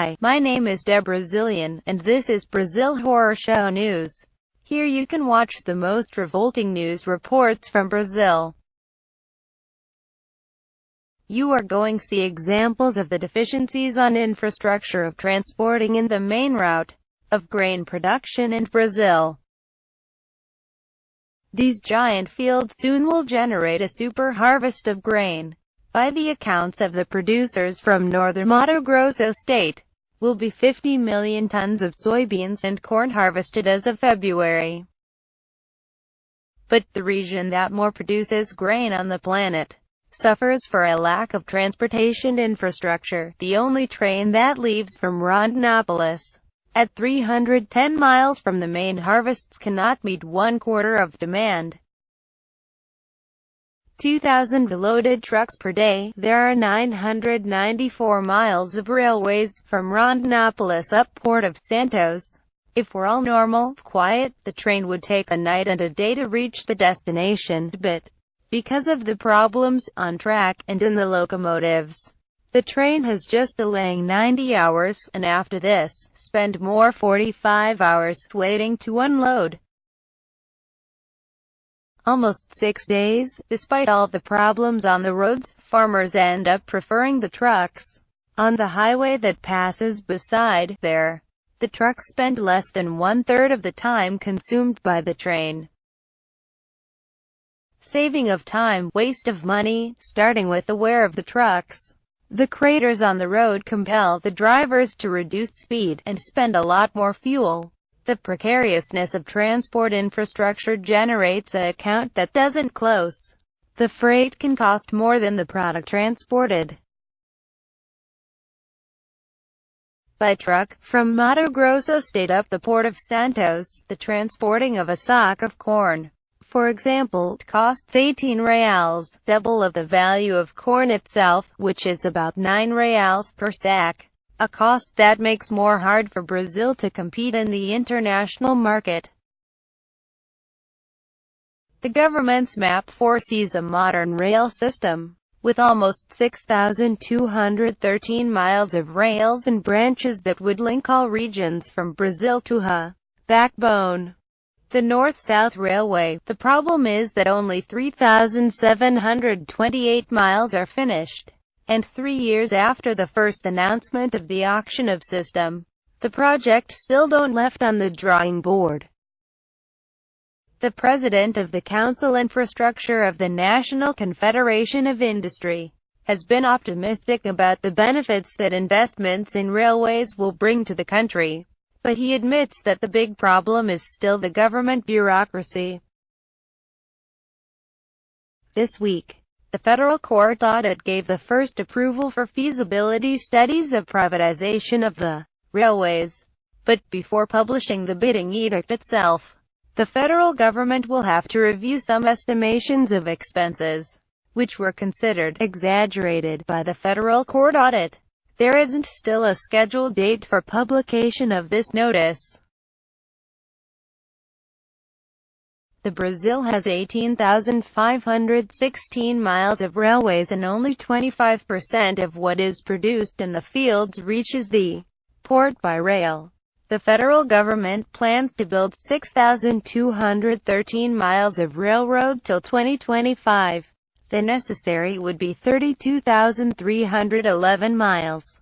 Hi, my name is Debra Zilian, and this is Brazil Horror Show News. Here you can watch the most revolting news reports from Brazil. You are going to see examples of the deficiencies on infrastructure of transporting in the main route of grain production in Brazil. These giant fields soon will generate a super harvest of grain. By the accounts of the producers from northern Mato Grosso state, will be 50 million tons of soybeans and corn harvested as of February. But the region that more produces grain on the planet suffers for a lack of transportation infrastructure. The only train that leaves from Rondonópolis at 310 miles from the main harvests cannot meet 1/4 of demand. 2,000 loaded trucks per day. There are 994 miles of railways from Rondonópolis up Port of Santos. If we're all normal, quiet, the train would take a night and a day to reach the destination, but because of the problems on track and in the locomotives, the train has just delaying 90 hours, and after this, spend more 45 hours waiting to unload. Almost 6 days. Despite all the problems on the roads, farmers end up preferring the trucks. On the highway that passes beside there, the trucks spend less than 1/3 of the time consumed by the train. Saving of time, waste of money, starting with the wear of the trucks. The craters on the road compel the drivers to reduce speed and spend a lot more fuel. The precariousness of transport infrastructure generates an account that doesn't close. The freight can cost more than the product transported by truck. From Mato Grosso state up the Port of Santos, the transporting of a sack of corn, for example, costs 18 reals, double of the value of corn itself, which is about 9 reals per sack. A cost that makes more hard for Brazil to compete in the international market. The government's map foresees a modern rail system, with almost 6,213 miles of rails and branches that would link all regions from Brazil to her backbone, the North-South Railway. The problem is that only 3,728 miles are finished. And 3 years after the first announcement of the auction of system, the project still don't left on the drawing board. The president of the Council Infrastructure of the National Confederation of Industry has been optimistic about the benefits that investments in railways will bring to the country, but he admits that the big problem is still the government bureaucracy. This week, the federal court audit gave the first approval for feasibility studies of privatization of the railways. But before publishing the bidding edict itself, the federal government will have to review some estimations of expenses, which were considered exaggerated by the federal court audit. There isn't still a scheduled date for publication of this notice. The Brazil has 18,516 miles of railways, and only 25% of what is produced in the fields reaches the port by rail. The federal government plans to build 6,213 miles of railroad till 2025. The necessary would be 32,311 miles.